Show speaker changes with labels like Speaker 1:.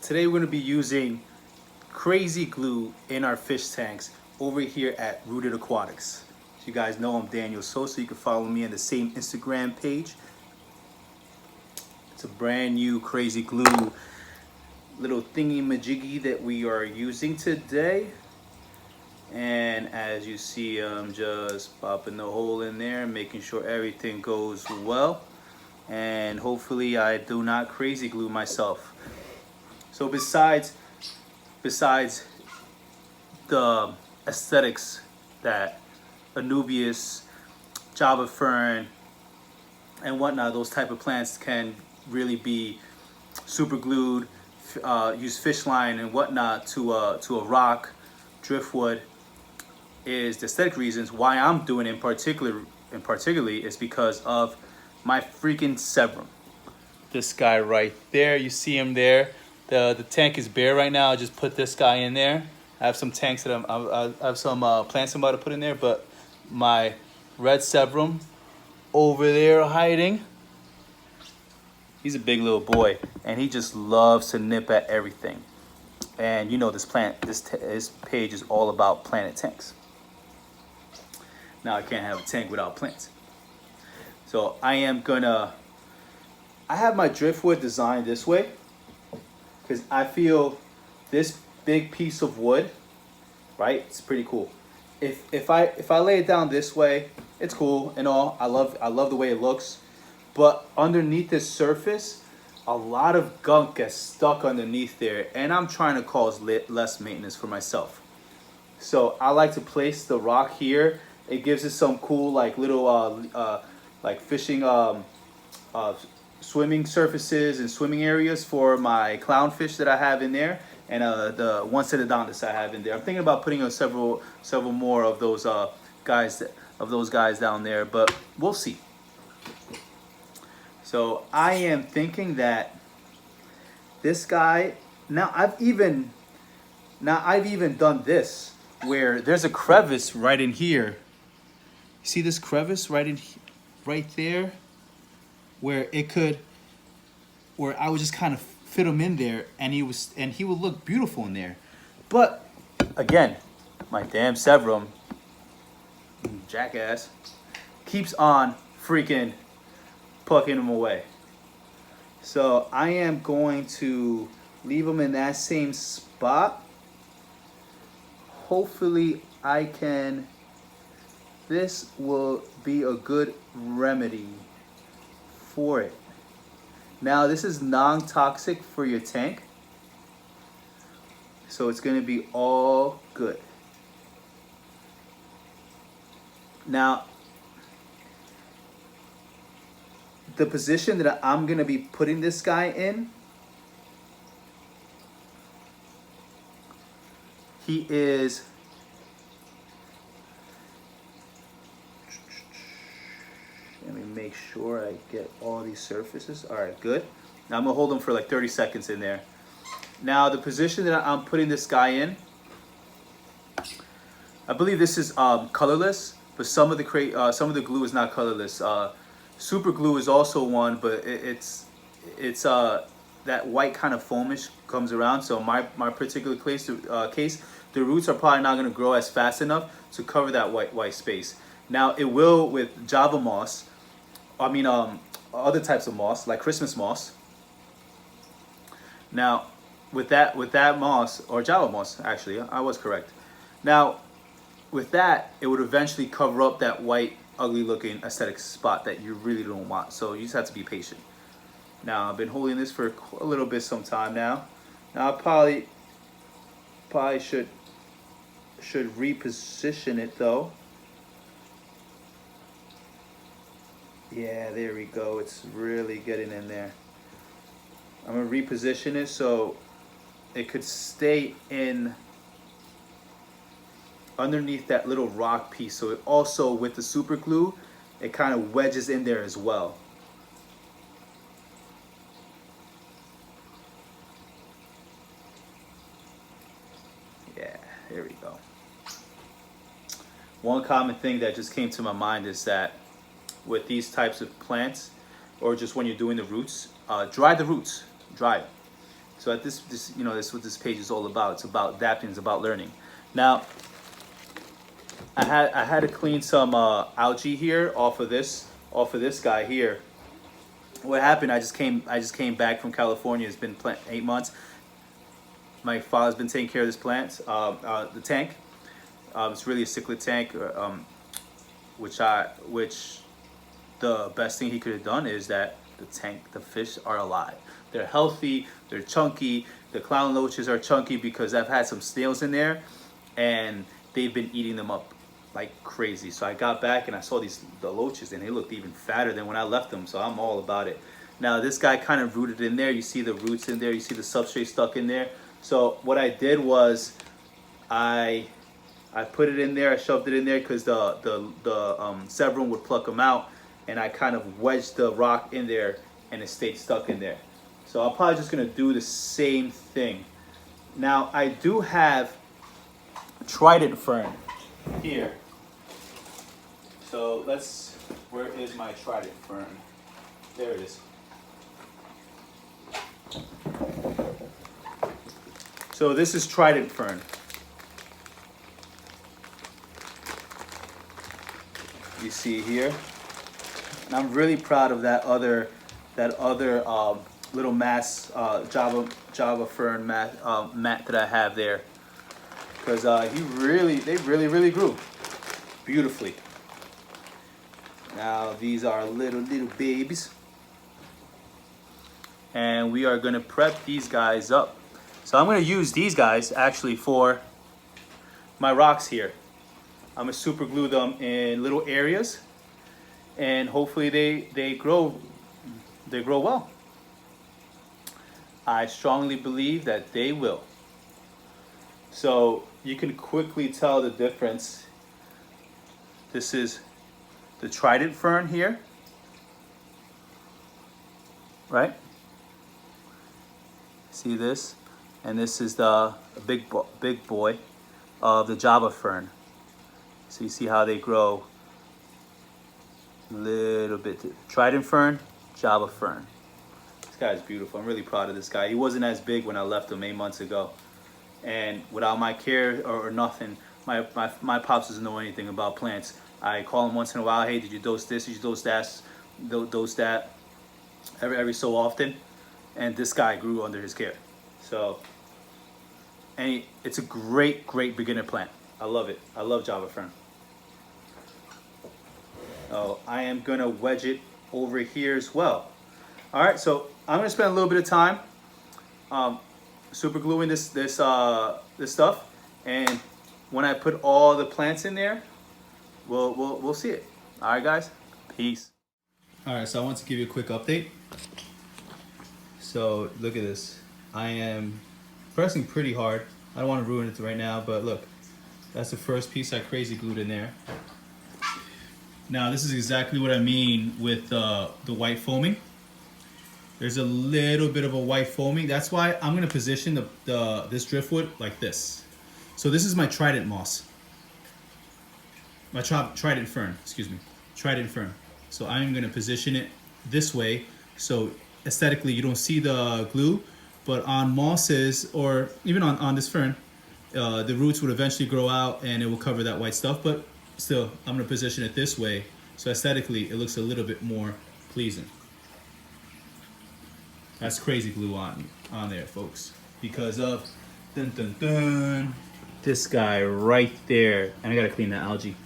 Speaker 1: Today we're going to be using crazy glue in our fish tanks over here at Rooted Aquatics. As you guys know, I'm Daniel Sosa. You can follow me on the same Instagram page. It's a brand new crazy glue little thingy majiggy that we are using today. And as you see, I'm just popping the hole in there, making sure everything goes well. And hopefully I do not crazy glue myself. So besides the aesthetics that Anubias, Java Fern, and whatnot, those type of plants can really be super glued, use fish line and whatnot to a rock, driftwood, is the aesthetic reasons why I'm doing it particularly is because of my freaking Sevrum. This guy right there, you see him there. The tank is bare right now. I just put this guy in there. I have some tanks that I have some plants I'm about to put in there, but my red Sevrum over there hiding. He's a big little boy, and he just loves to nip at everything. And you know this page is all about planted tanks. Now I can't have a tank without plants. So I have my driftwood designed this way because I feel this big piece of wood, right? It's pretty cool. If I lay it down this way, it's cool and all. I love the way it looks. But underneath this surface, a lot of gunk gets stuck underneath there, and I'm trying to cause less maintenance for myself. So I like to place the rock here. It gives it some cool like little like fishing swimming surfaces and swimming areas for my clownfish that I have in there, and the one Cetodontis I have in there. I'm thinking about putting several more of those guys down there, but we'll see. So I am thinking that this guy, now I've even done this where there's a crevice right in here. You see this crevice right there, where I would just kind of fit him in there, and he would look beautiful in there. But again, my damn Sevrum, jackass, keeps on freaking plucking him away. So I am going to leave him in that same spot. Hopefully this will be a good remedy for it. Now this is non-toxic for your tank, so it's going to be all good. Now the position that I'm going to be putting this guy in, he is make sure I get all these surfaces. All right, good. Now I'm gonna hold them for like 30 seconds in there. Now the position that I'm putting this guy in, I believe this is colorless, but some of the glue is not colorless. Super glue is also one, but it's that white kind of foamish comes around. So my particular case, the roots are probably not gonna grow as fast enough to cover that white space. Now it will with Java moss. I mean, other types of moss, like Christmas moss. Now, with that moss, or Java moss, actually, I was correct. Now, with that, it would eventually cover up that white, ugly-looking aesthetic spot that you really don't want. So you just have to be patient. Now, I've been holding this for a little bit some time now. Now, I probably should reposition it though. Yeah, there we go. It's really getting in there. I'm gonna reposition it so it could stay in underneath that little rock piece. So it also, with the super glue, it kind of wedges in there as well. Yeah, there we go. One common thing that just came to my mind is that with these types of plants, or just when you're doing the roots, dry the roots, dry it. So at this you know, this is what this page is all about. It's about adapting. It's about learning. Now, I had to clean some algae here off of this guy here. What happened? I just came back from California. It's been 8 months. My father's been taking care of this plant, the tank. It's really a cichlid tank, which the best thing he could have done is that the fish are alive. They're healthy, they're chunky. The clown loaches are chunky because I've had some snails in there and they've been eating them up like crazy. So I got back and I saw the loaches and they looked even fatter than when I left them. So I'm all about it. Now this guy kind of rooted in there. You see the roots in there, you see the substrate stuck in there. So what I did was I put it in there, I shoved it in there because the Sevrum would pluck them out, and I kind of wedged the rock in there and it stayed stuck in there. So I'm probably just gonna do the same thing. Now I do have Trident Fern here. So where is my Trident Fern? There it is. So this is Trident Fern. You see here, and I'm really proud of that other little mass Java Fern mat that I have there, because they really grew beautifully. Now these are little babies, and we are gonna prep these guys up. So I'm gonna use these guys actually for my rocks here. I'm gonna super glue them in little areas, and hopefully they grow well. I strongly believe that they will. So you can quickly tell the difference. This is the Trident Fern here, right? See this? And this is the big boy of the Java Fern. So you see how they grow a little bit. Trident Fern, Java Fern. This guy is beautiful. I'm really proud of this guy. He wasn't as big when I left him 8 months ago. And without my care or nothing, my pops doesn't know anything about plants. I call him once in a while, hey, did you dose this? Did you dose that? Every so often. And this guy grew under his care. So, and it's a great beginner plant. I love it. I love Java Fern. Oh, I am gonna wedge it over here as well. All right, so I'm gonna spend a little bit of time super gluing this stuff, and when I put all the plants in there, we'll see it. All right, guys, peace. All right, so I want to give you a quick update. So look at this. I am pressing pretty hard. I don't want to ruin it right now, but look. That's the first piece I crazy glued in there. Now this is exactly what I mean with the white foaming. There's a little bit of a white foaming. That's why I'm gonna position this driftwood like this. So this is my trident moss. My trident fern, excuse me. Trident fern. So I'm gonna position it this way so aesthetically you don't see the glue, but on mosses or even on this fern, the roots would eventually grow out and it will cover that white stuff, but still I'm gonna position it this way so aesthetically it looks a little bit more pleasing. That's crazy glue on there, folks, because of this guy right there. And I gotta clean that algae.